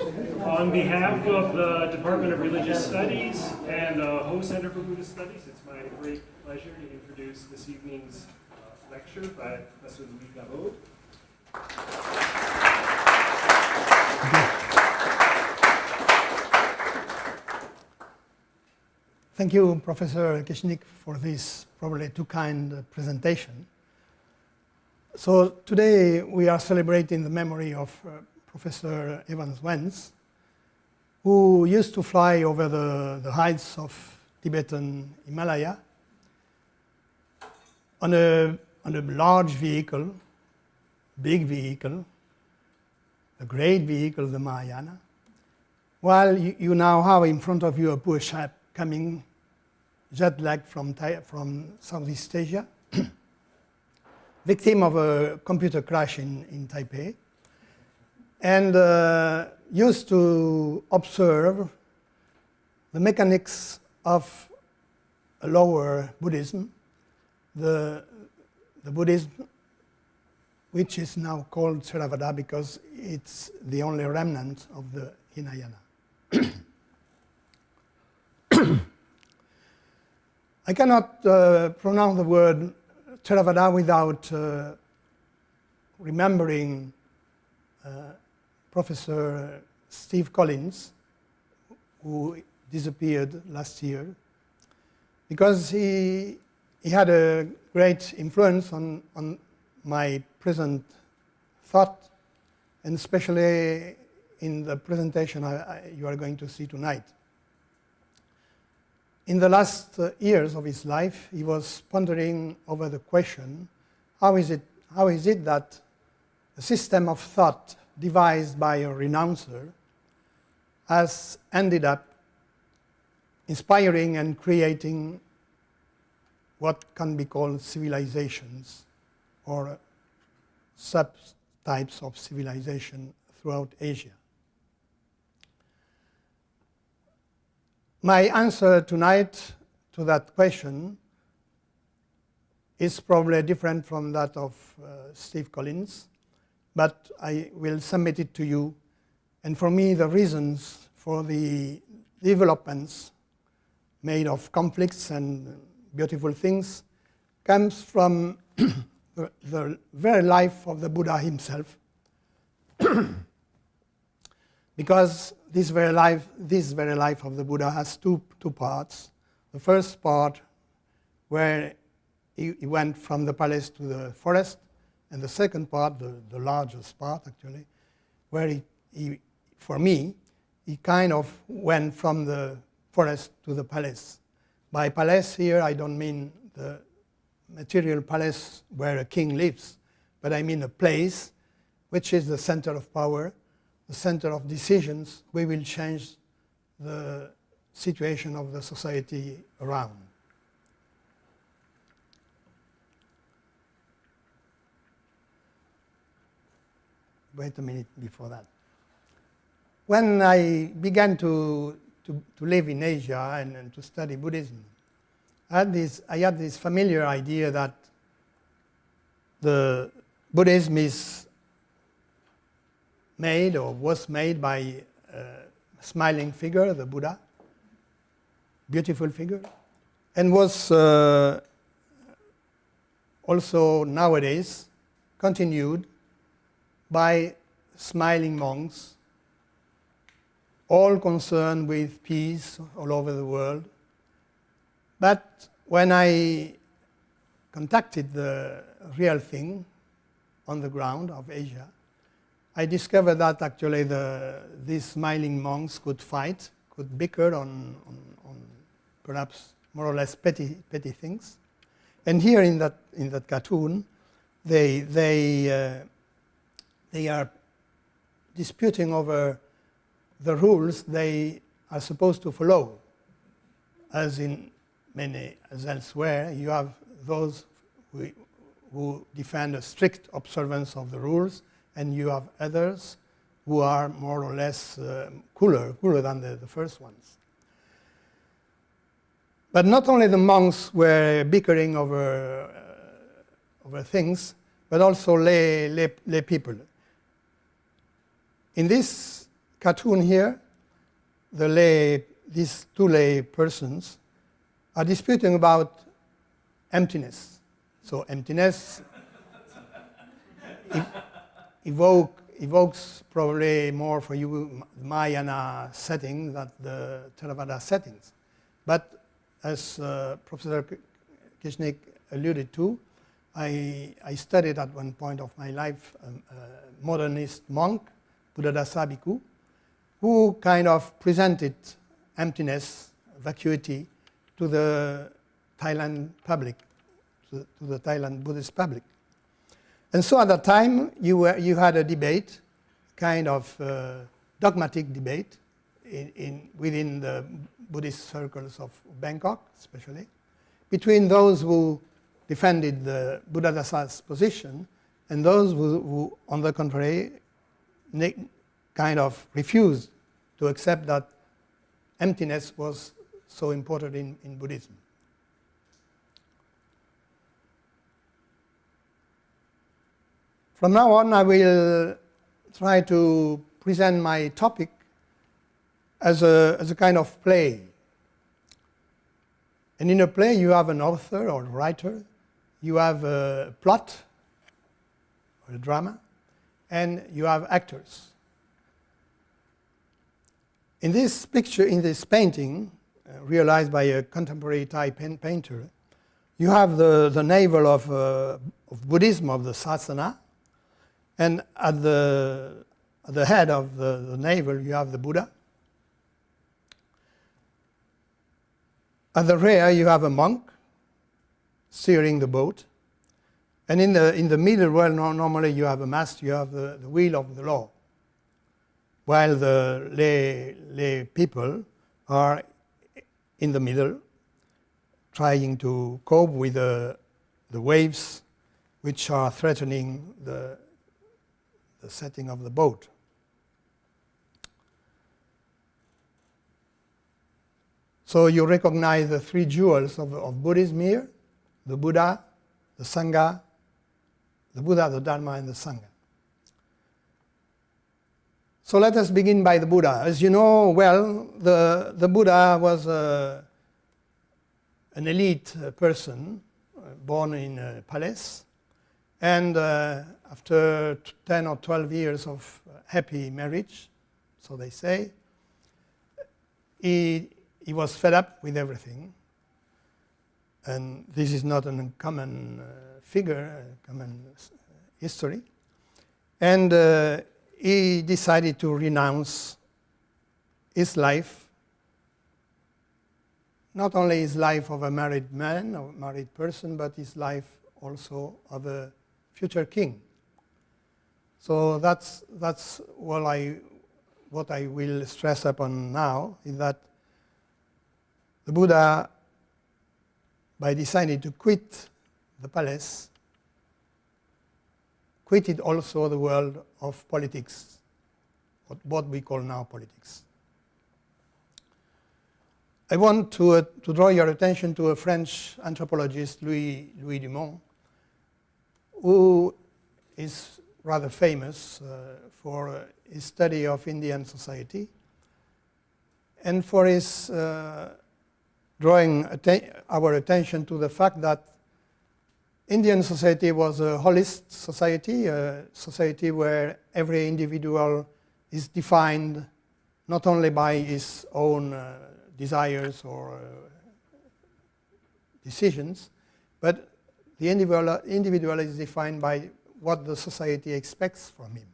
On behalf of the Department of Religious Studies and Ho Center for Buddhist Studies, it's my great pleasure to introduce this evening's lecture by Professor Louis Garot. Thank you, Professor Kishnik, for this probably too kind presentation. So today we are celebrating the memory of Professor Evans Wentz, who used to fly over the heights of Tibetan Himalaya on a large vehicle, big vehicle, a great vehicle, the Mahayana, while you now have in front of you a poor chap coming jet-lagged from Southeast Asia, victim of a computer crash in Taipei, and used to observe the mechanics of a lower Buddhism, the Buddhism which is now called Theravada because it's the only remnant of the Hinayana. I cannot pronounce the word Theravada without remembering Professor Steve Collins, who disappeared last year, because he had a great influence on my present thought, and especially in the presentation you are going to see tonight. In the last years of his life, he was pondering over the question, how is it that a system of thought devised by a renouncer has ended up inspiring and creating what can be called civilizations or subtypes of civilization throughout Asia. My answer tonight to that question is probably different from that of Steve Collins, but I will submit it to you. And for me, the reasons for the developments made of conflicts and beautiful things comes from the very life of the Buddha himself. Because this very life of the Buddha has two parts. The first part, where he went from the palace to the forest, and the second part, the largest part actually, where he for me, he kind of went from the forest to the palace. By palace here, I don't mean the material palace where a king lives, but I mean a place which is the center of power, the center of decisions. We will change the situation of the society around. Wait a minute before that. When I began to live in Asia and to study Buddhism, I had this familiar idea that the Buddhism is made or was made by a smiling figure, the Buddha, beautiful figure, and was also nowadays continued by smiling monks, all concerned with peace all over the world. But when I contacted the real thing on the ground of Asia, I discovered that actually these smiling monks could fight, could bicker on perhaps more or less petty things. And here in that cartoon, they are disputing over the rules they are supposed to follow. As elsewhere, you have those who defend a strict observance of the rules, and you have others who are more or less cooler than the first ones. But not only the monks were bickering over things, but also lay people. In this cartoon here, these two lay persons are disputing about emptiness. So emptiness evokes probably more for you Mahayana setting than the Theravada settings. But as Professor Kishnik alluded to, I studied at one point of my life a modernist monk, Buddhadasa Bhikkhu, who kind of presented emptiness, vacuity, to the Thailand public, to the Thailand Buddhist public. And so at that time, you had a debate, kind of dogmatic debate, within the Buddhist circles of Bangkok, especially, between those who defended the Buddhadasa's position and those who on the contrary, kind of refused to accept that emptiness was so important in Buddhism. From now on, I will try to present my topic as a kind of play. And in a play, you have an author or writer, you have a plot or a drama, and you have actors. In this picture, in this painting, realized by a contemporary Thai painter, you have the navel of Buddhism, of the Sasana, and at the head of the navel you have the Buddha. At the rear you have a monk steering the boat. And in the middle, well, normally you have a mast, you have the wheel of the law. While the lay people are in the middle, trying to cope with the waves which are threatening the setting of the boat. So you recognize the three jewels of Buddhism here: the Buddha, the Sangha, the Buddha, the Dharma, and the Sangha. So let us begin by the Buddha. As you know well, the Buddha was an elite person, born in a palace, and after 10 or 12 years of happy marriage, so they say, he was fed up with everything. And this is not a common figure, a common history. And he decided to renounce his life, not only his life of a married man or married person, but his life also of a future king. So that's what I will stress upon now, is that the Buddha, by deciding to quit the palace, quitted also the world of politics, what we call now politics. I want to draw your attention to a French anthropologist, Louis Dumont, who is rather famous for his study of Indian society and for his drawing our attention to the fact that Indian society was a holist society, a society where every individual is defined not only by his own desires or decisions, but the individual is defined by what the society expects from him.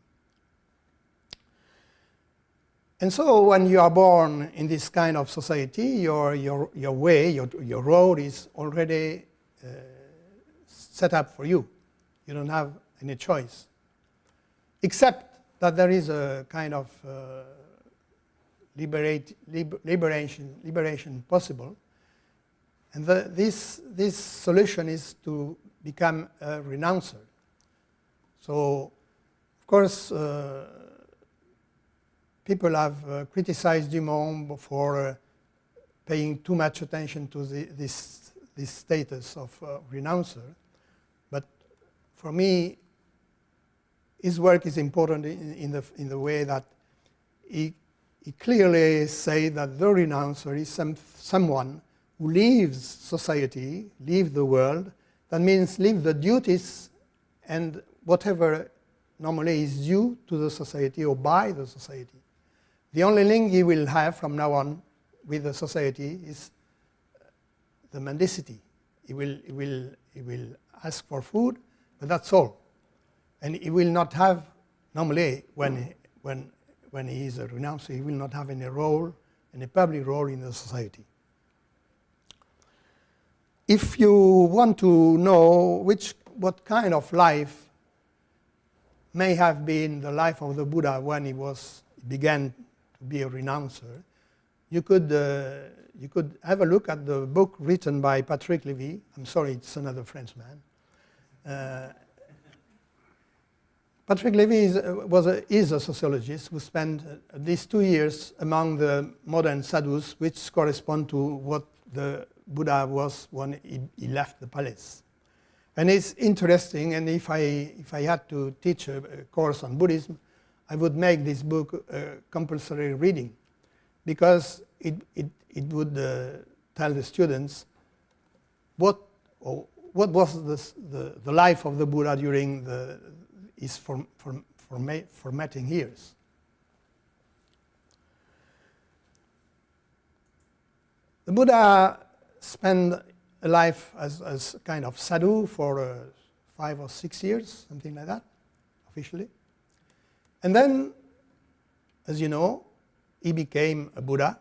And so when you are born in this kind of society, your way, your road is already set up for you. You don't have any choice. Except that there is a kind of liberation possible. And this solution is to become a renouncer. So, of course, people have criticized Dumont for paying too much attention to this status of renouncer. But for me, his work is important in the way that he he clearly says that the renouncer is someone who leaves society, leaves the world. That means leave the duties and whatever normally is due to the society or by the society. The only link he will have from now on with the society is the mendicity. He will ask for food, but that's all. And he will not have, normally when he is a renouncer, he will not have any role, any public role in the society. If you want to know what kind of life may have been the life of the Buddha when he began to be a renouncer, you could have a look at the book written by Patrick Levy. I'm sorry, it's another Frenchman. Patrick Levy is a sociologist who spent at least 2 years among the modern sadhus, which correspond to what the Buddha was when he left the palace. And it's interesting, and if I had to teach a course on Buddhism, I would make this book a compulsory reading, because it would tell the students what was the life of the Buddha during his formating years. The Buddha spent a life as kind of sadhu for 5 or 6 years, something like that, officially. And then, as you know, he became a Buddha,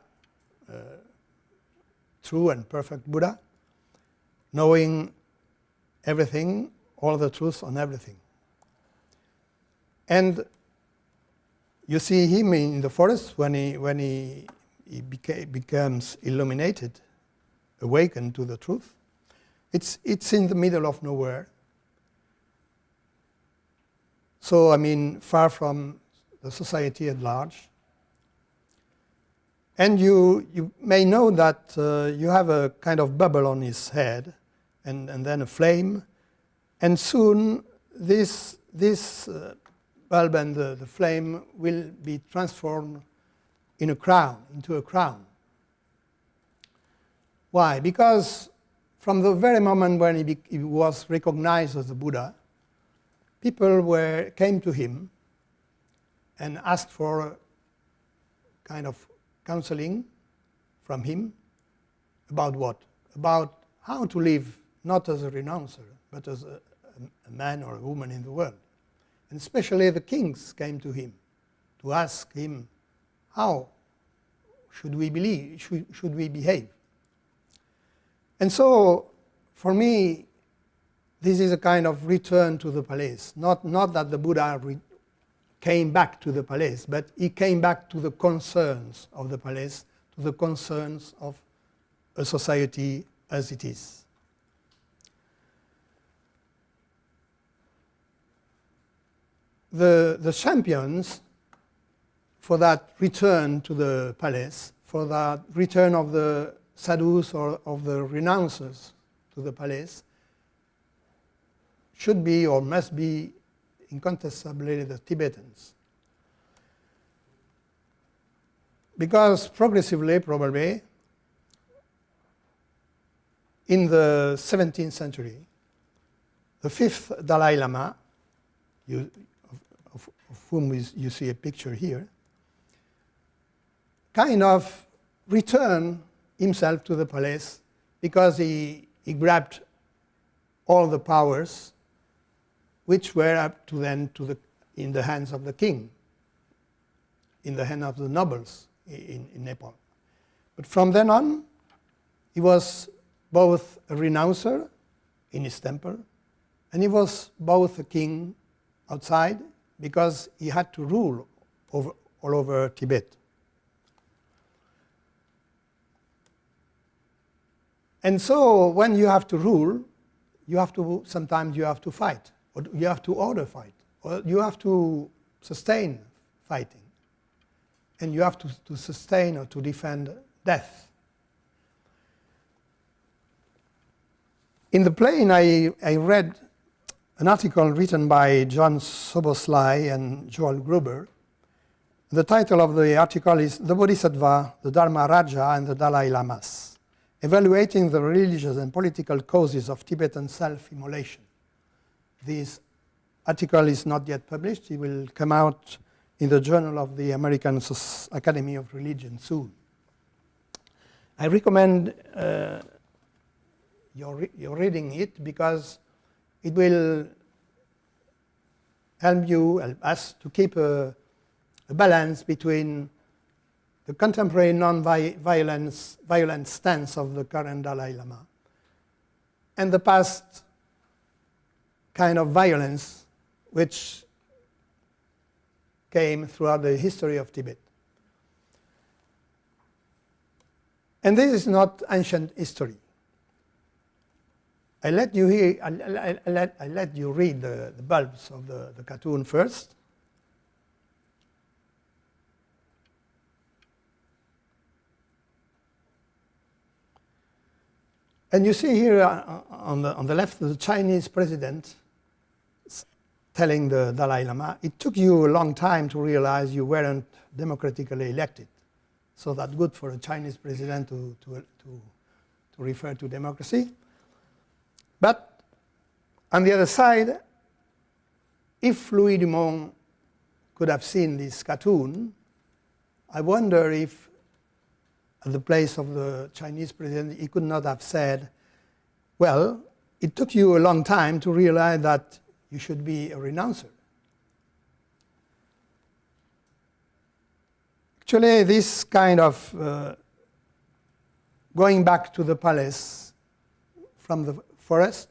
true and perfect Buddha, knowing everything, all the truth on everything. And you see him in the forest when he becomes illuminated, awakened to the truth. It's in the middle of nowhere. So, I mean, far from the society at large. And you may know that you have a kind of bubble on his head, and then a flame. And soon this bulb and the flame will be transformed into a crown. Why? Because from the very moment when he was recognized as the Buddha, people came to him and asked for kind of counseling from him about what? About how to live not as a renouncer, but as a man or a woman in the world. And especially the kings came to him to ask him, how should we behave? And so, for me, this is a kind of return to the palace. Not that the Buddha came back to the palace, but he came back to the concerns of the palace, to the concerns of a society as it is. The champions for that return to the palace, for that return of the sadhus or of the renouncers to the palace, should be or must be incontestably the Tibetans. Because progressively, probably, in the 17th century, the 5th Dalai Lama, of whom you see a picture here, kind of returned himself to the palace because he grabbed all the powers which were up to then in the hands of the king, in the hands of the nobles in Nepal. But from then on, he was both a renouncer in his temple, and he was both a king outside, because he had to rule all over Tibet. And so when you have to rule, sometimes you have to fight, or you have to order fight, or you have to sustain fighting. And you have to sustain or to defend death. In the plane, I read an article written by John Soboslai and Joel Gruber The title of the article is The Bodhisattva, the Dharma Raja, and the Dalai Lamas, Evaluating the Religious and Political Causes of Tibetan Self-Immolation. This article is not yet published. It will come out in the Journal of the American Academy of Religion soon. I recommend you're reading it because it will help us to keep a balance between the contemporary non-violent stance of the current Dalai Lama and the past kind of violence which came throughout the history of Tibet. And this is not ancient history. I let you read the bulbs of the cartoon first. And you see here on the left the Chinese president telling the Dalai Lama, it took you a long time to realize you weren't democratically elected. So that's good for a Chinese president to refer to democracy. But on the other side, if Louis Dumont could have seen this cartoon, I wonder if at the place of the Chinese president, he could not have said, well, it took you a long time to realize that you should be a renouncer. Actually, this kind of going back to the palace from the forest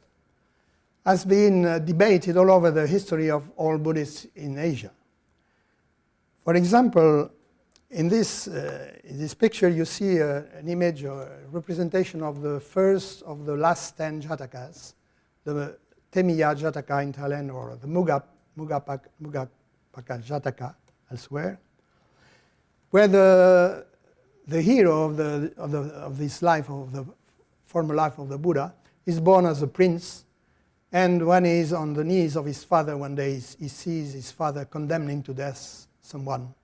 has been debated all over the history of all Buddhists in Asia. For example, in this picture, you see an image or a representation of the first of the last 10 Jatakas, the Temiya Jataka in Thailand, or the Mugapaka Jataka elsewhere, where the hero of this life, of the former life of the Buddha, is born as a prince, and when he is on the knees of his father one day, he sees his father condemning to death someone.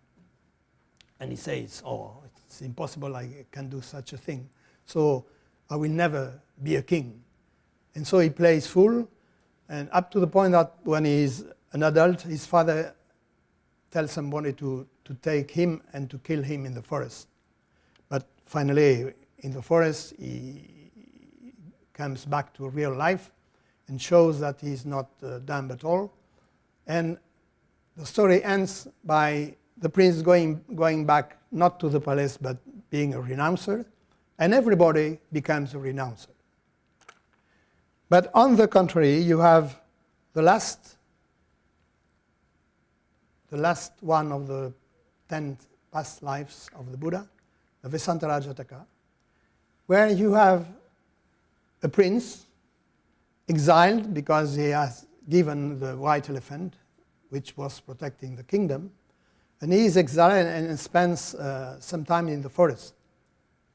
And he says, oh, it's impossible, I can do such a thing. So I will never be a king. And so he plays fool, and up to the point that when he is an adult, his father tells somebody to take him and to kill him in the forest. But finally, in the forest, he comes back to real life and shows that he's not dumb at all. And the story ends by the prince going back not to the palace but being a renouncer, and everybody becomes a renouncer. But on the contrary, you have the last one of the 10 past lives of the Buddha, the Vesantara Jataka, where you have a prince exiled because he has given the white elephant, which was protecting the kingdom, and he is exiled and spends some time in the forest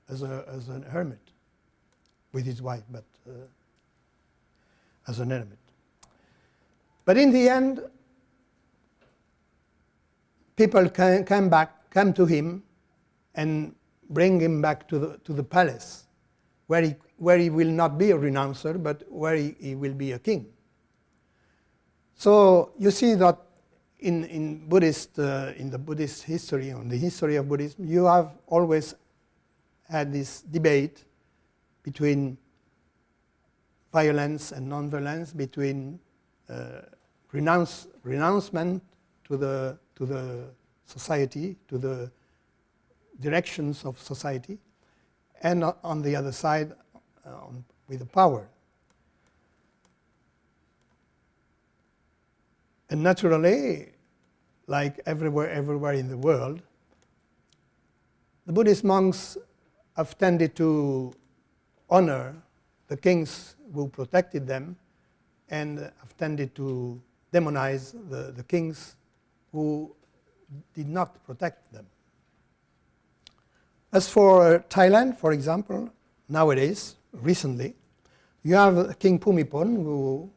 as an hermit with his wife, but as an hermit. But in the end, people come to him and bring him back to the palace, where he will not be a renouncer, but where he will be a king. So you see that in the Buddhist history, in the history of Buddhism, you have always had this debate between violence and non-violence, between renouncement to the society, to the directions of society, and on the other side, with the power. And naturally, like everywhere in the world, the Buddhist monks have tended to honor the kings who protected them, and have tended to demonize the kings who did not protect them. As for Thailand, for example, nowadays, recently, you have King Bhumibol, who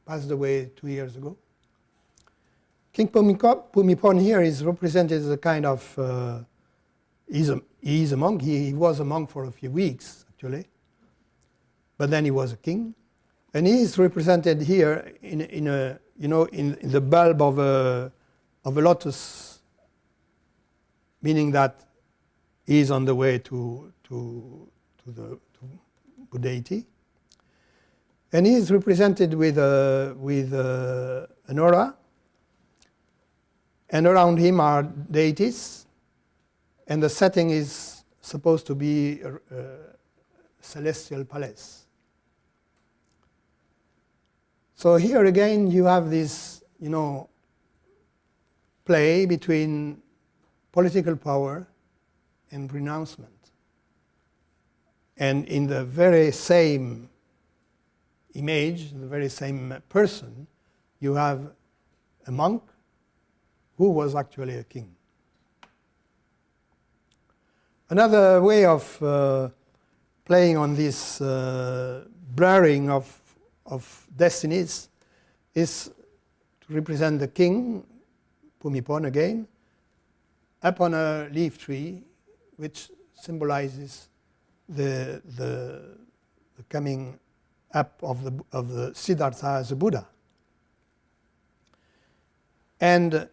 passed away 2 years ago. King Bhumibol here is represented as a kind of, he's a monk. He was a monk for a few weeks, actually. But then he was a king. And he is represented here in the bulb of a lotus, meaning that he is on the way to Buddhaity. And he is represented with an aura. And around him are deities. And the setting is supposed to be a celestial palace. So here again you have this, play between political power and renouncement. And in the very same image, the very same person, you have a monk who was actually a king. Another way of playing on this blurring of destinies is to represent the king, Bhumibol again, up on a leaf tree, which symbolizes the coming up of the Siddhartha as a Buddha. And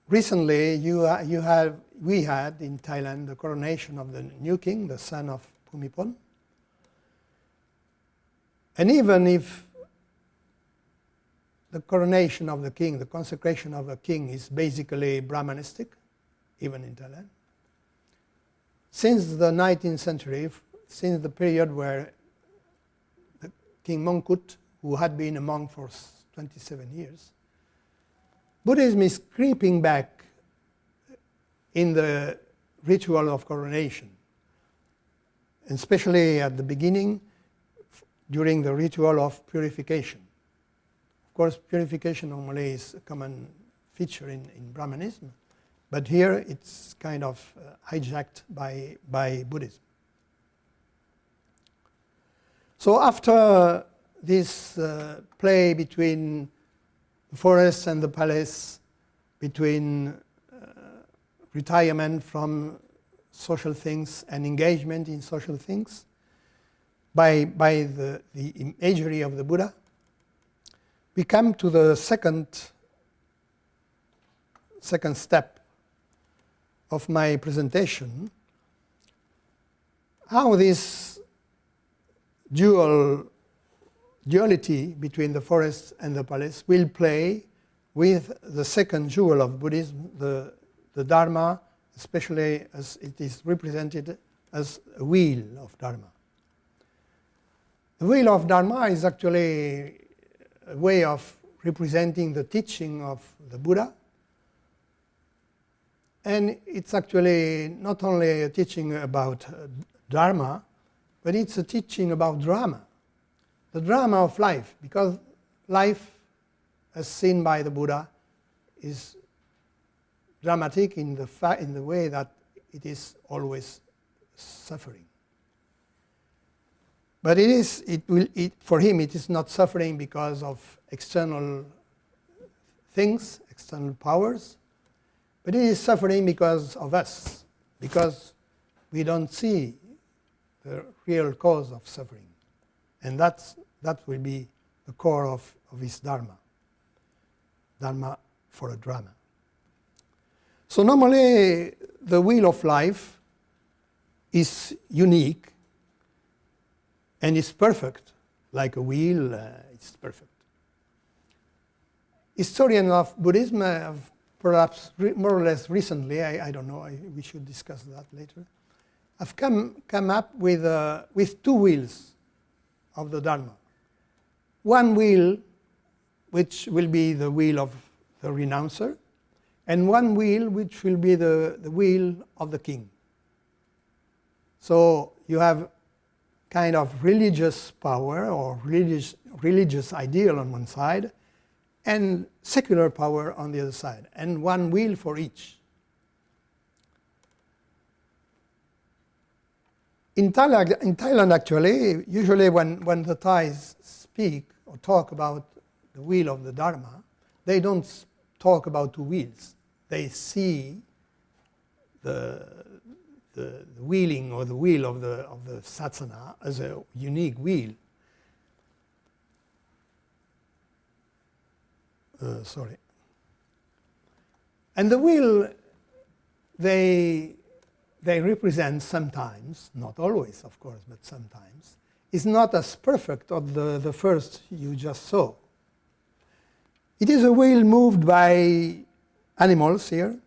recently, we had in Thailand the coronation of the new king, the son of Bhumibol. And even if the coronation of the king, the consecration of a king is basically Brahmanistic, even in Thailand, since the 19th century, since the period where the King Mongkut, who had been a monk for 27 years, Buddhism is creeping back in the ritual of coronation, and especially at the beginning, during the ritual of purification. Of course, purification normally is a common feature in Brahmanism, but here it's kind of hijacked by Buddhism. So after this play between the forest and the palace, between retirement from social things and engagement in social things, by the imagery of the Buddha, we come to the second step of my presentation, how this duality between the forest and the palace will play with the second jewel of Buddhism, the Dharma, especially as it is represented as a wheel of Dharma. The wheel of Dharma is actually a way of representing the teaching of the Buddha. And it's actually not only a teaching about Dharma, but it's a teaching about drama. The drama of life, because life, as seen by the Buddha, is dramatic in the way that it is always suffering. But for him, it is not suffering because of external things, external powers, but it is suffering because of us, because we don't see the real cause of suffering. And that will be the core of his Dharma. Dharma for a drama. So normally, the wheel of life is unique and is perfect, like a wheel, it's perfect. Historians of Buddhism have perhaps more or less recently, I don't know, we should discuss that later, have come up with two wheels of the Dharma. One wheel, which will be the wheel of the renouncer, and one wheel which will be the wheel of the king. So you have kind of religious power or religious ideal on one side, and secular power on the other side, and one wheel for each. In Thailand, actually, usually when the Thais speak or talk about the wheel of the Dharma, they don't talk about two wheels. They see the wheeling or the wheel of the Satsana as a unique wheel. Sorry. And the wheel they represent sometimes, not always of course, but sometimes, is not as perfect as the first you just saw. It is a wheel moved by animals here,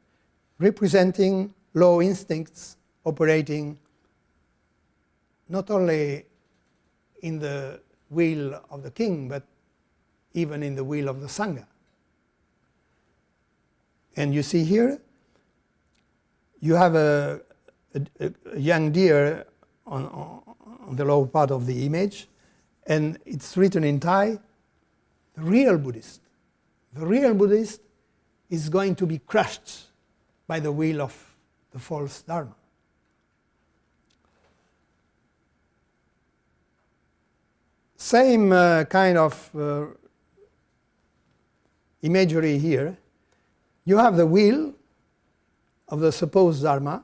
representing low instincts operating not only in the will of the king, but even in the will of the Sangha. And you see here, you have a young deer on the lower part of the image, and it's written in Thai, the real Buddhist. The real Buddhist is going to be crushed by the will of the false Dharma. Same kind of imagery here. You have the will of the supposed Dharma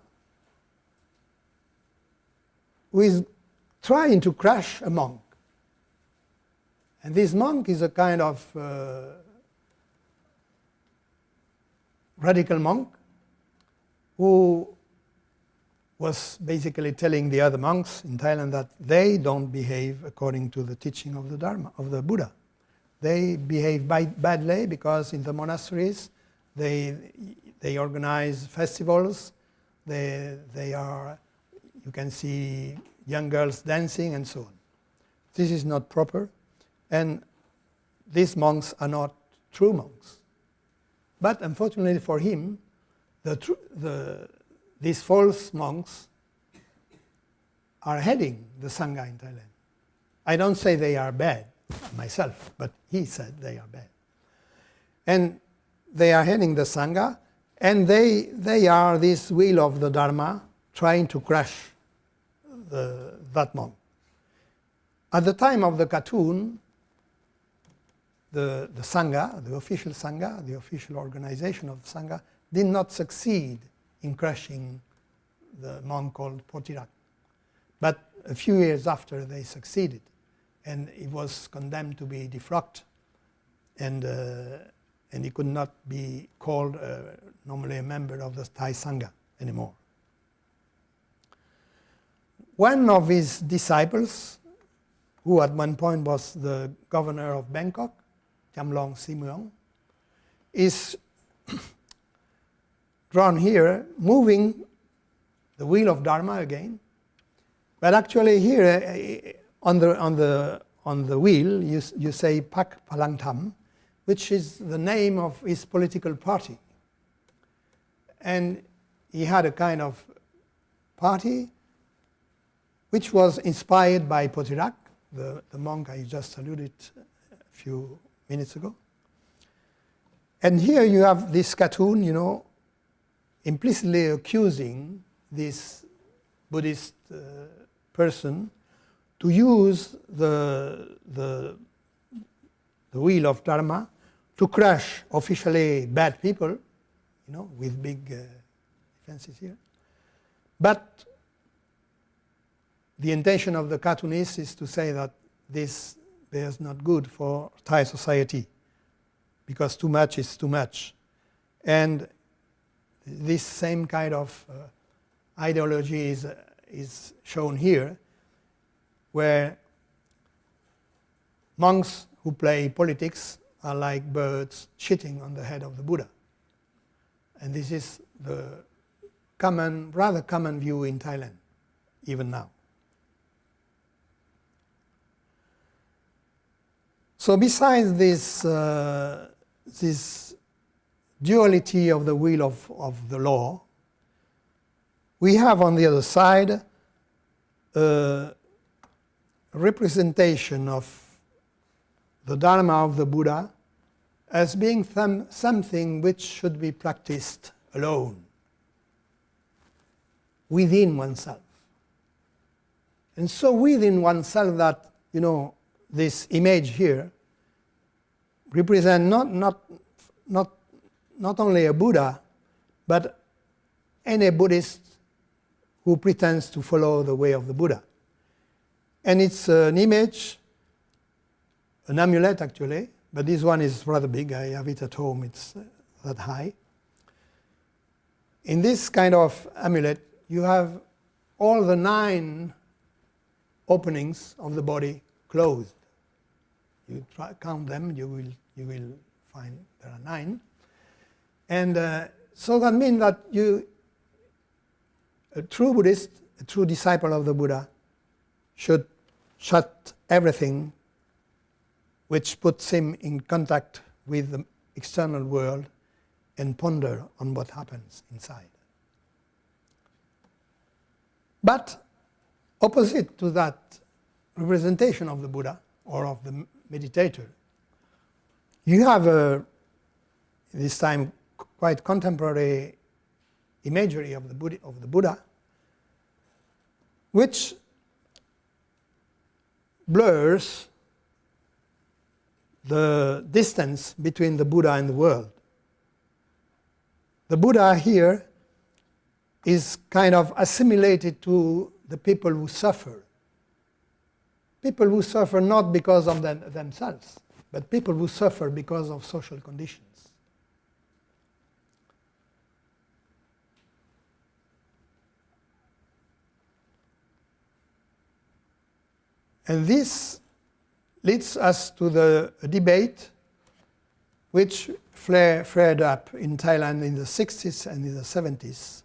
who is trying to crush a monk. And this monk is a kind of radical monk who was basically telling the other monks in Thailand that they don't behave according to the teaching of the Dharma, of the Buddha. They behave badly because in the monasteries they organize festivals, they are, you can see young girls dancing and so on. This is not proper, and these monks are not true monks. But unfortunately for him, these false monks are heading the Sangha in Thailand. I don't say they are bad myself, but he said they are bad. And they are heading the Sangha, and they are this wheel of the Dharma trying to crush that monk. At the time of the cartoon, the Sangha, the official Sangha, the official organization of the Sangha, did not succeed in crushing the monk called Potirak. But a few years after, they succeeded, and he was condemned to be defrocked, and he could not be called normally a member of the Thai Sangha anymore. One of his disciples, who at one point was the governor of Bangkok, Chamlong Simuang, is drawn here, moving the wheel of Dharma again. But actually here, on the wheel, you say Pak Palang Tham, which is the name of his political party. And he had a kind of party which was inspired by Potirak, the monk I just alluded a few minutes ago. And here you have this cartoon, implicitly accusing this Buddhist person to use the wheel of Dharma to crush officially bad people, with big fences here. But the intention of the cartoonist is to say that this is not good for Thai society, because too much is too much. And this same kind of ideology is shown here, where monks who play politics are like birds shitting on the head of the Buddha. And this is the rather common view in Thailand, even now. So besides this duality of the wheel of the law, we have on the other side a representation of the Dharma of the Buddha as being something which should be practiced alone, within oneself. And so within oneself that, this image here represents not not only a Buddha, but any Buddhist who pretends to follow the way of the Buddha. And it's an image, an amulet actually, but this one is rather big. I have it at home, it's that high. In this kind of amulet, you have all the 9 openings of the body closed. You count them, you will find there are 9. And so that means that a true Buddhist, a true disciple of the Buddha, should shut everything which puts him in contact with the external world and ponder on what happens inside. But opposite to that representation of the Buddha or of the meditator, you have this time quite contemporary imagery of the Buddha, which blurs the distance between the Buddha and the world. The Buddha here is kind of assimilated to the people who suffer. People who suffer not because of themselves, but people who suffer because of social conditions. And this leads us to the debate which flared up in Thailand in the 60s and in the 70s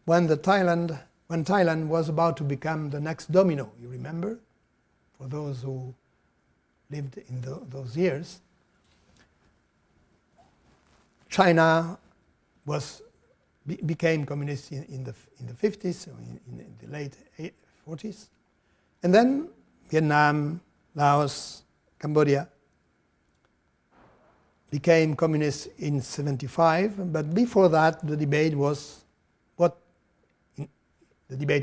when Thailand was about to become the next domino, you remember, for those who lived in those years. China became communist in the 50s, in the late 40s. And then Vietnam, Laos, Cambodia became communist in 75, but before that the debate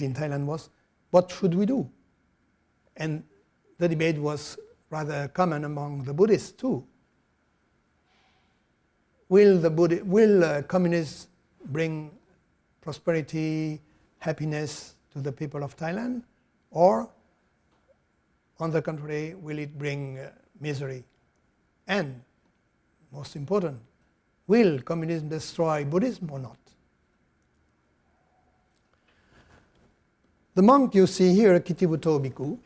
in Thailand was, what should we do? And the debate was rather common among the Buddhists too. Will communists bring prosperity, happiness to the people of Thailand, or on the contrary, will it bring misery? And most important, will communism destroy Buddhism or not? The monk you see here, Kittiwutto Bhikkhu,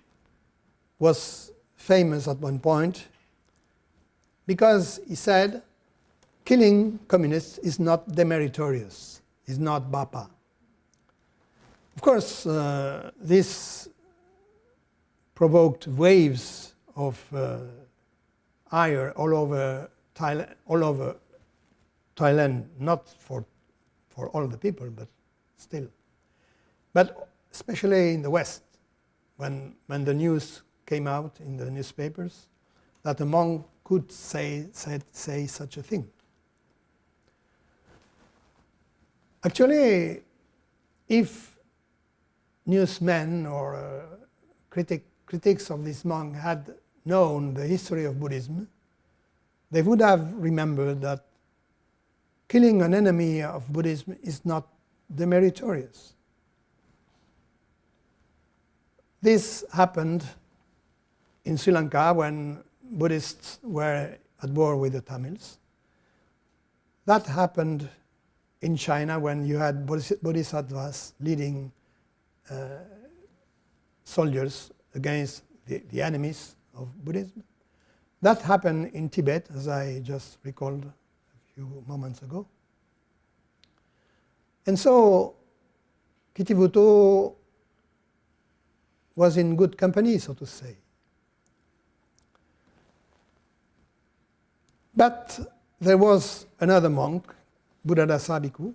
was famous at one point because he said, killing communists is not demeritorious, is not bapa. Of course, this provoked waves of ire all over Thailand, not for all the people, but still. But especially in the West, when the news came out in the newspapers that a monk could say such a thing. Actually, if newsmen or critics of this monk had known the history of Buddhism, they would have remembered that killing an enemy of Buddhism is not demeritorious. This happened in Sri Lanka when Buddhists were at war with the Tamils. That happened in China when you had bodhisattvas leading soldiers against the enemies of Buddhism. That happened in Tibet, as I just recalled a few moments ago. And so Kittiwutto was in good company, so to say. But there was another monk, Buddhadasa Bhikkhu,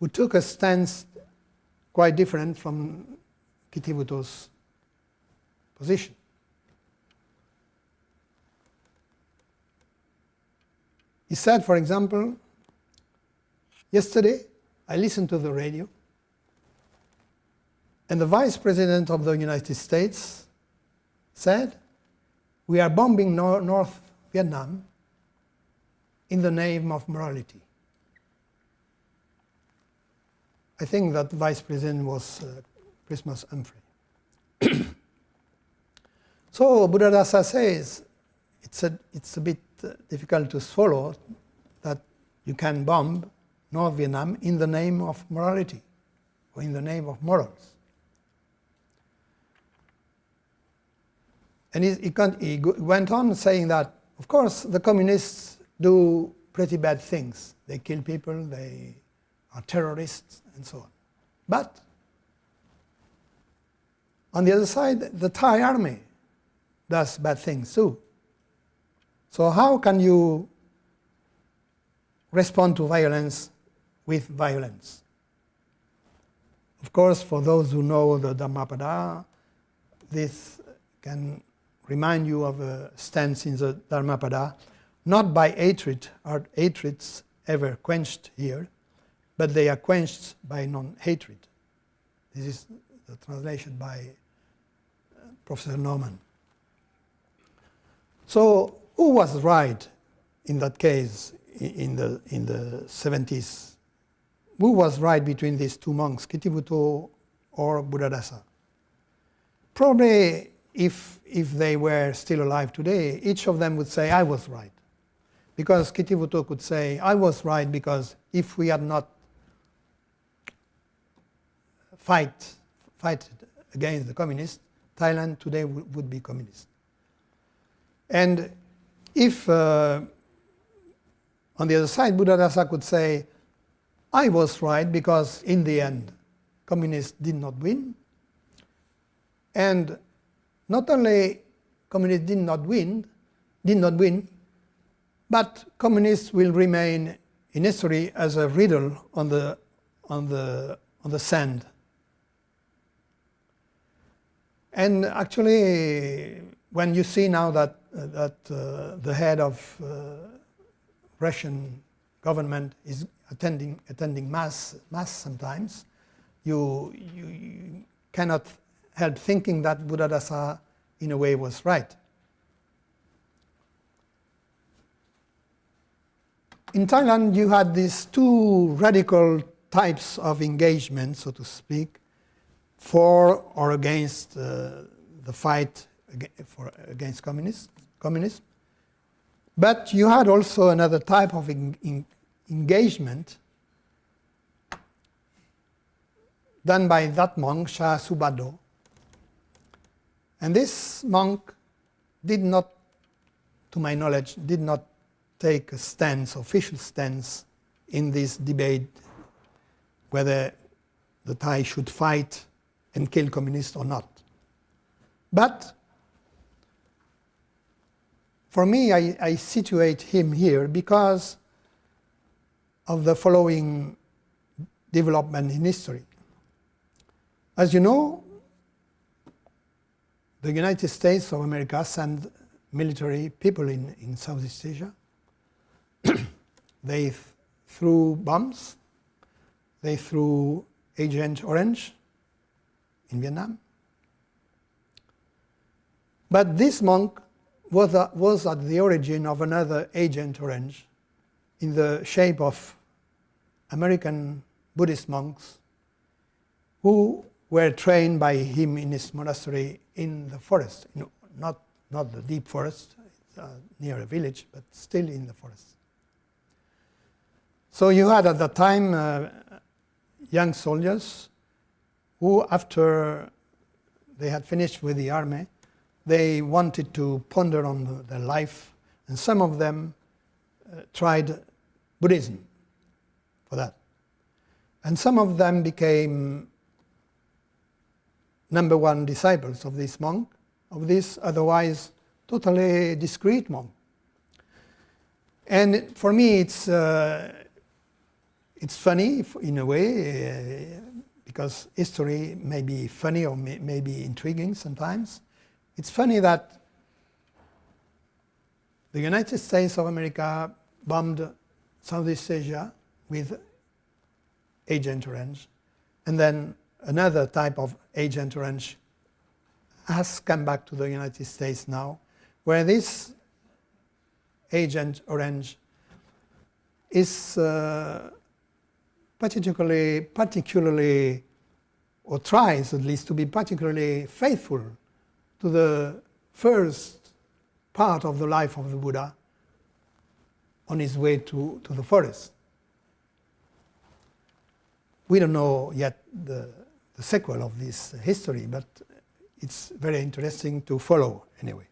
who took a stance quite different from Kittiwutto's position. He said, for example, yesterday I listened to the radio, and the Vice President of the United States said, we are bombing North Vietnam in the name of morality. I think that Vice President was Christmas Humphrey. So Buddhadasa says it's a bit difficult to swallow that you can bomb North Vietnam in the name of morality or in the name of morals. And he went on saying that, of course, the communists do pretty bad things. They kill people, they are terrorists, and so on. But on the other side, the Thai army does bad things too. So how can you respond to violence with violence? Of course, for those who know the Dhammapada, this can remind you of a stance in the Dhammapada, not by hatred, are hatreds ever quenched here, but they are quenched by non-hatred. This is the translation by Professor Norman. So who was right in that case in the 70s? Who was right between these two monks, Kittiwutto or Buddhadasa? Probably if they were still alive today, each of them would say, I was right. Because Kittiwutto could say, I was right because if we had not fight against the communists, Thailand today would be communist. And if, on the other side, Buddhadasa could say, I was right because in the end, communists did not win. And not only communists did not win, but communists will remain in history as a riddle on the sand. And actually, when you see now that the head of Russian government is attending mass sometimes, you cannot help thinking that Buddhadasa in a way was right. In Thailand, you had these two radical types of engagement, so to speak, for or against the fight against communism. But you had also another type of engagement done by that monk, Sha Subhaddo. And this monk did not, to my knowledge, did not take a stance, official stance, in this debate whether the Thai should fight and kill communists or not. But for me, I situate him here because of the following development in history. As you know, the United States of America sent military people in Southeast Asia. They threw bombs. They threw Agent Orange in Vietnam. But this monk was at the origin of another Agent Orange in the shape of American Buddhist monks who were trained by him in his monastery in the forest, not the deep forest, near a village, but still in the forest. So you had at that time young soldiers who, after they had finished with the army, they wanted to ponder on their life, and some of them tried Buddhism for that. And some of them became #1 disciples of this monk, of this otherwise totally discreet monk. And for me, it's funny in a way, because history may be funny or may be intriguing sometimes. It's funny that the United States of America bombed Southeast Asia with Agent Orange, and then another type of Agent Orange has come back to the United States now, where this Agent Orange is particularly, or tries at least to be particularly faithful to the first part of the life of the Buddha on his way to the forest. We don't know yet the sequel of this history, but it's very interesting to follow anyway.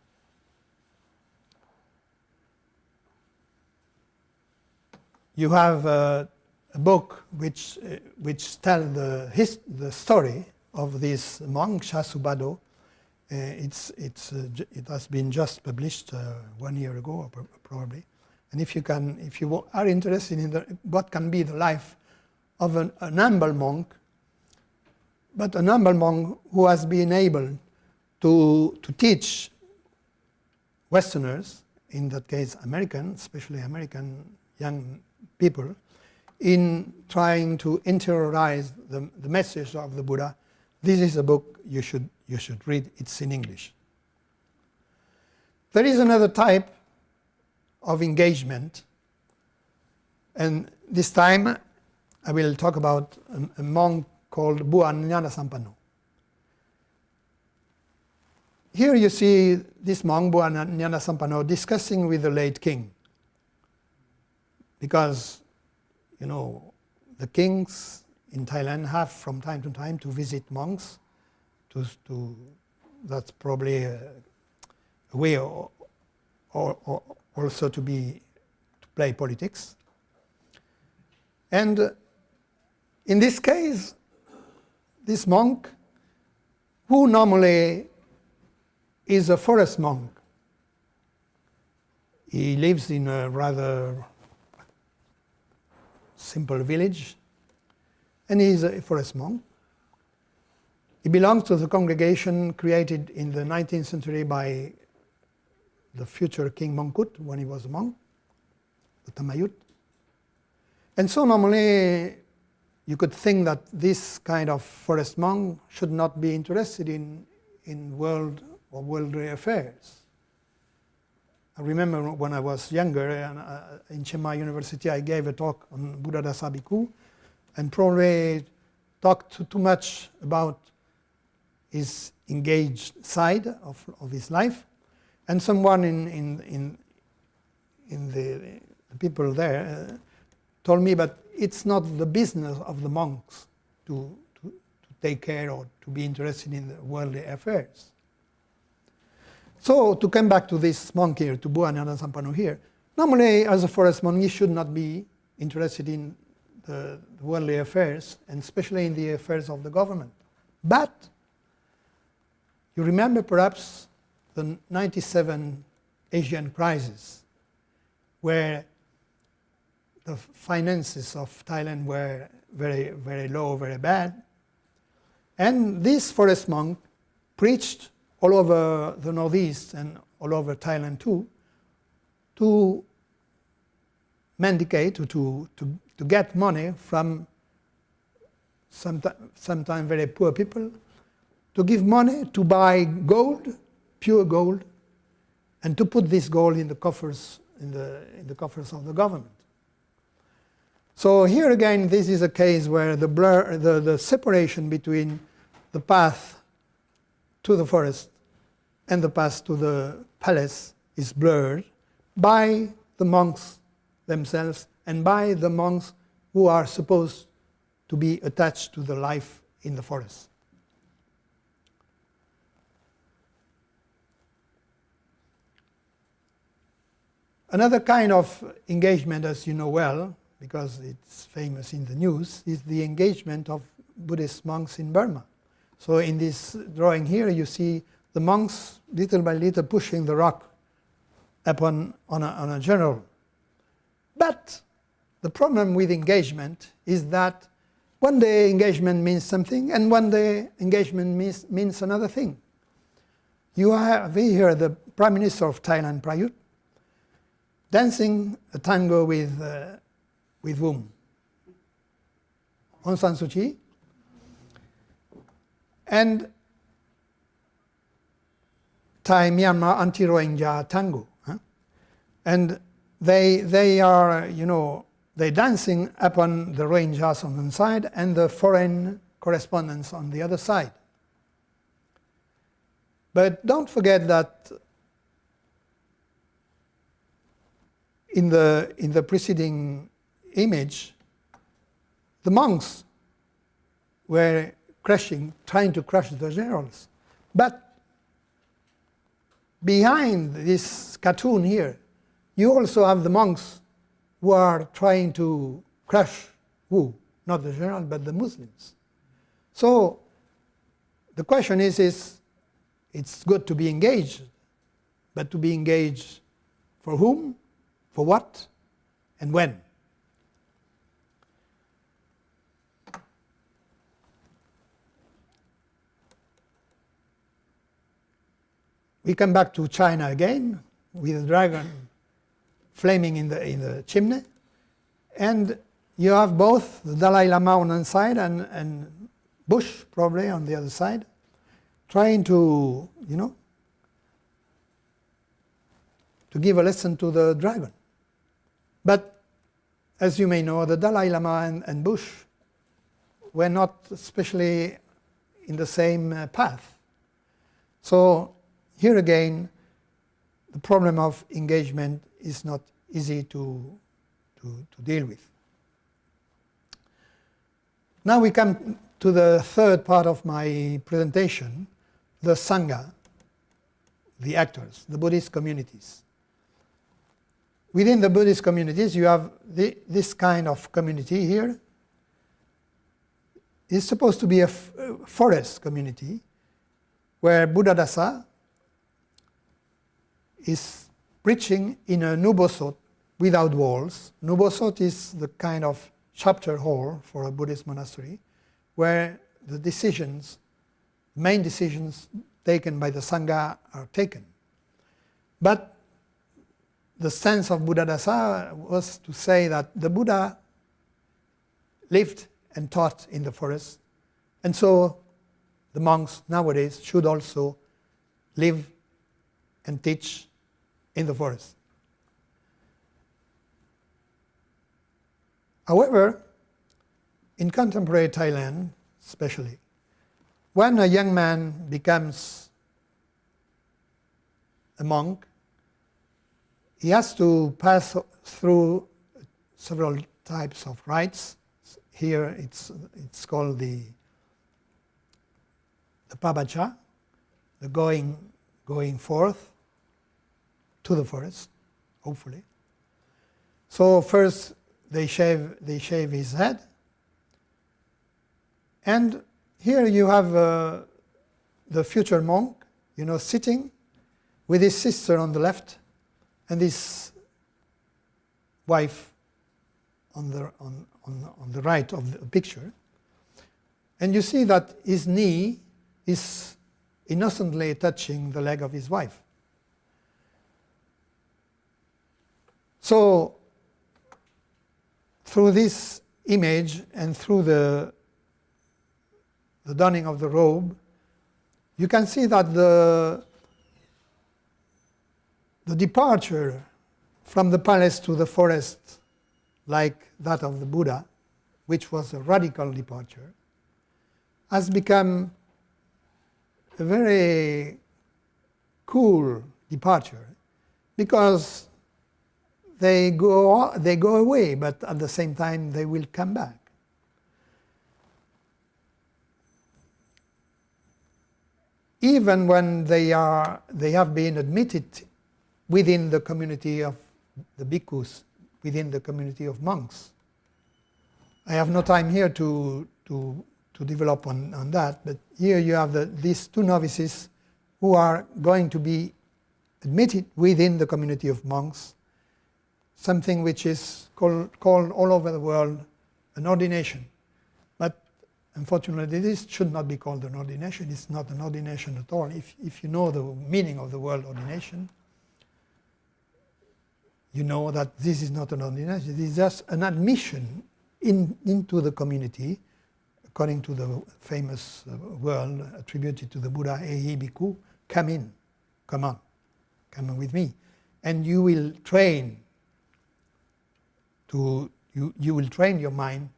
You have a book which tells the story of this monk, Shasubado. It has been just published 1 year ago, probably. And if you are interested in what can be the life of an humble monk, but an humble monk who has been able to teach Westerners, in that case American, especially American young people, in trying to interiorize the message of the Buddha, this is a book you should read. It's in English. There is another type of engagement, and this time I will talk about a monk called Bua Nyanasampanno. Here you see this monk, Bua Nyanasampanno, discussing with the late king. Because, you know, the kings in Thailand have from time to time to visit monks. That's probably a way or also to play politics. And in this case, this monk, who normally is a forest monk, he lives in a rather simple village, and he is a forest monk. He belongs to the congregation created in the 19th century by the future King Mongkut when he was a monk, the Thammayut. And so normally you could think that this kind of forest monk should not be interested in world or worldly affairs. I remember when I was younger and in Chiang Mai University I gave a talk on Buddhadasa Bhikkhu and probably talked too much about his engaged side of his life. And someone in the people there told me, but it's not the business of the monks to take care or to be interested in the worldly affairs. So to come back to this monk here, to Bua Nyanasampanno here, normally as a forest monk you should not be interested in the worldly affairs, and especially in the affairs of the government. But you remember perhaps the 97 Asian crisis, where the finances of Thailand were very, very low, very bad. And this forest monk preached all over the Northeast and all over Thailand too, to mandate, to get money from sometimes very poor people, to give money to buy gold, pure gold, and to put this gold in the coffers, in the coffers of the government. So here again, this is a case where the separation between the path to the forest and the path to the palace is blurred by the monks themselves and by the monks who are supposed to be attached to the life in the forest. Another kind of engagement, as you know well, because it's famous in the news, is the engagement of Buddhist monks in Burma. So in this drawing here, you see the monks little by little pushing the rock on a general. But the problem with engagement is that one day engagement means something, and one day engagement means another thing. You have here the Prime Minister of Thailand, Prayut, dancing a tango with whom? Aung San Suu Kyi. And Thai-Myanmar anti-Rohingya tango. And they are, you know, they're dancing upon the Rohingyas on one side and the foreign correspondents on the other side. But don't forget that in the preceding image, the monks were trying to crush the generals. But behind this cartoon here, you also have the monks who are trying to crush who? Not the general, but the Muslims. So the question is it's good to be engaged, but to be engaged for whom, for what, and when? We come back to China again with a dragon flaming in the chimney, and you have both the Dalai Lama on one side and Bush probably on the other side, trying to, to give a lesson to the dragon. But as you may know, the Dalai Lama and Bush were not especially in the same path. So here again, the problem of engagement is not easy to deal with. Now we come to the third part of my presentation, the Sangha, the actors, the Buddhist communities. Within the Buddhist communities, you have this kind of community here. It's supposed to be a forest community where Buddhadasa is preaching in a Nubosot without walls. Nubosot is the kind of chapter hall for a Buddhist monastery where the main decisions taken by the Sangha are taken. But the sense of Buddhadasa was to say that the Buddha lived and taught in the forest, and so the monks nowadays should also live and teach in the forest. However, in contemporary Thailand especially, when a young man becomes a monk, he has to pass through several types of rites. Here it's called the pabacha, the going forth to the forest, hopefully. So first they shave his head, and here you have the future monk, sitting with his sister on the left and his wife on the right of the picture. And you see that his knee is innocently touching the leg of his wife. So through this image and through the donning of the robe, you can see that the departure from the palace to the forest, like that of the Buddha, which was a radical departure, has become a very cool departure, because they go away, but at the same time they will come back. Even when they have been admitted within the community of the bhikkhus, within the community of monks. I have no time here to develop on that, but here you have these two novices who are going to be admitted within the community of monks, something which is called all over the world an ordination. But unfortunately, this should not be called an ordination. It's not an ordination at all. If you know the meaning of the word ordination, you know that this is not an ordination. This is just an admission into the community, according to the famous word attributed to the Buddha, Ehi Bhikkhu, come in, come on, come on with me. And you will train to You will train your mind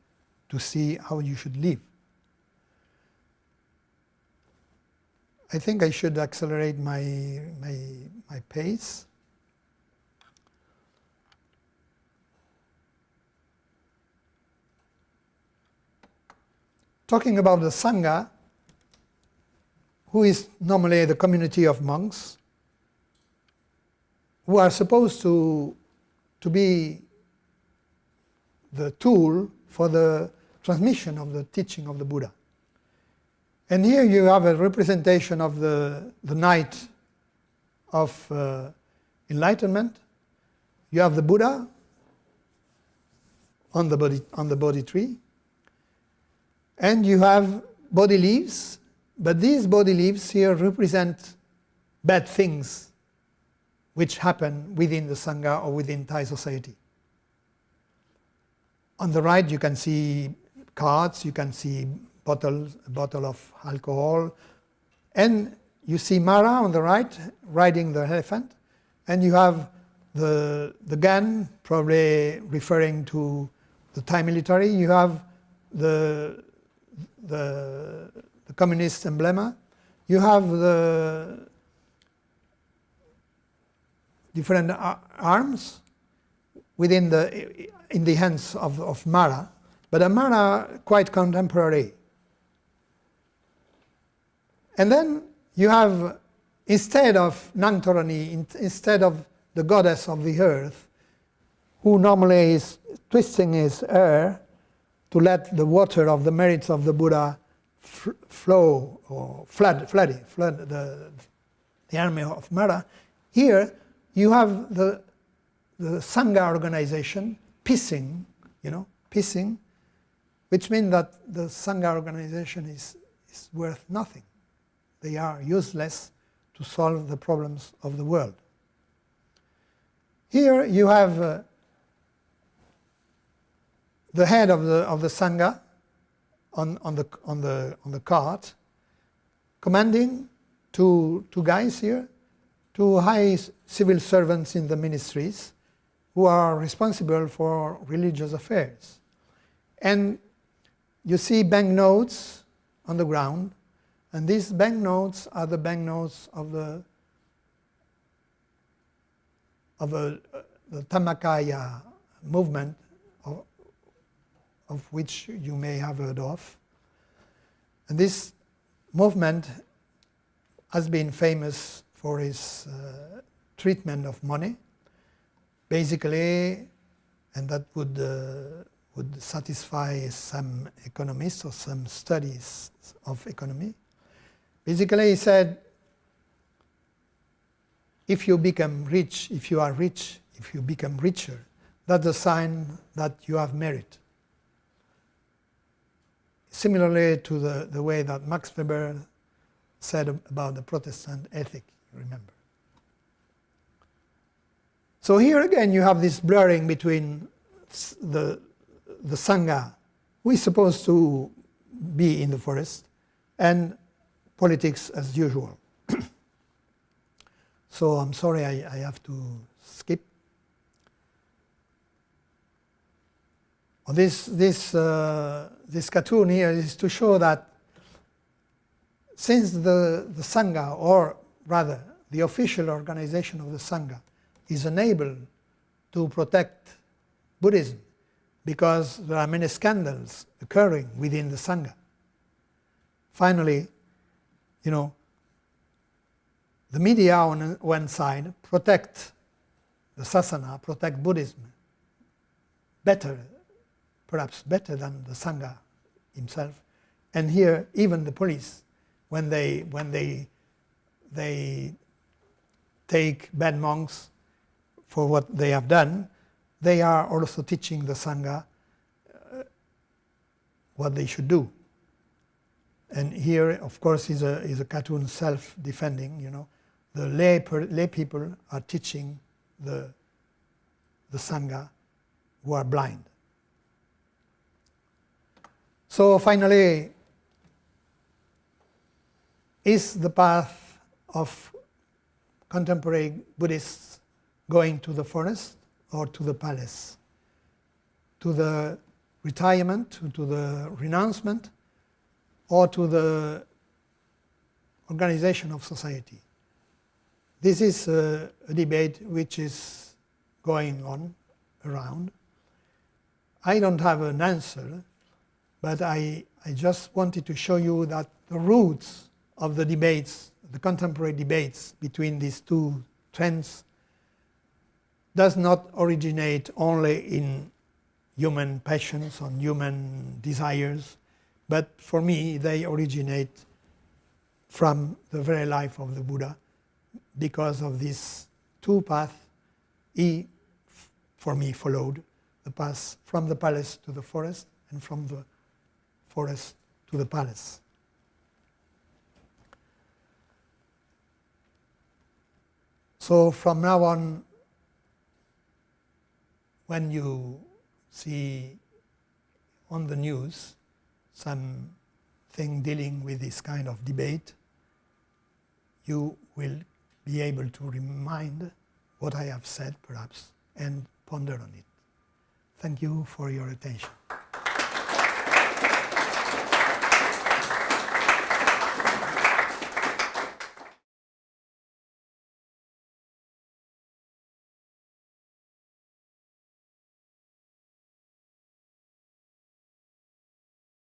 to see how you should live. I think I should accelerate my pace. Talking about the Sangha, who is normally the community of monks, who are supposed to be the tool for the transmission of the teaching of the Buddha. And here you have a representation of the night of enlightenment. You have the Buddha on the Bodhi tree, and you have Bodhi leaves, but these Bodhi leaves here represent bad things which happen within the Sangha or within Thai society. On the right you can see cards, you can see a bottle of alcohol, and you see Mara on the right riding the elephant, and you have the gun, probably referring to the Thai military. You have the communist emblem. You have the different arms in the hands of Mara, but a Mara quite contemporary. And then you have, instead of Nangtorani, instead of the goddess of the earth, who normally is twisting his hair to let the water of the merits of the Buddha flow or flood the army of Mara. Here you have the Sangha organization pissing, which means that the Sangha organization is worth nothing. They are useless to solve the problems of the world. Here you have the head of the Sangha on the cart, commanding two guys here, two high civil servants in the ministries who are responsible for religious affairs. And you see banknotes on the ground, and these banknotes are the banknotes of the Dhammakaya movement, of which you may have heard of. And this movement has been famous for its treatment of money, basically, and that would satisfy some economists or some studies of economy. Basically, he said, if you become rich, if you are rich, if you become richer, that's a sign that you have merit. Similarly to the way that Max Weber said about the Protestant ethic, remember. So here again you have this blurring between the Sangha, who is supposed to be in the forest, and politics as usual. So I'm sorry I have to skip. This cartoon here is to show that since the Sangha, or rather the official organization of the Sangha, is unable to protect Buddhism because there are many scandals occurring within the Sangha. Finally, the media on one side protect the Sasana, protect Buddhism better, perhaps better than the Sangha himself. And here, even the police, when they take bad monks for what they have done, they are also teaching the Sangha what they should do. And here, of course, is a cartoon self-defending. The lay people are teaching the Sangha who are blind. So finally, is the path of contemporary Buddhists going to the forest or to the palace? to the retirement, to the renouncement, or to the organization of society. This is a debate which is going on around. I don't have an answer, but I just wanted to show you that the roots of the debates, the contemporary debates between these two trends, does not originate only in human passions or human desires, but for me they originate from the very life of the Buddha, because of these two paths he, for me, followed: the path from the palace to the forest and from the forest to the palace. So from now on, when you see on the news something dealing with this kind of debate, you will be able to remind what I have said, perhaps, and ponder on it. Thank you for your attention.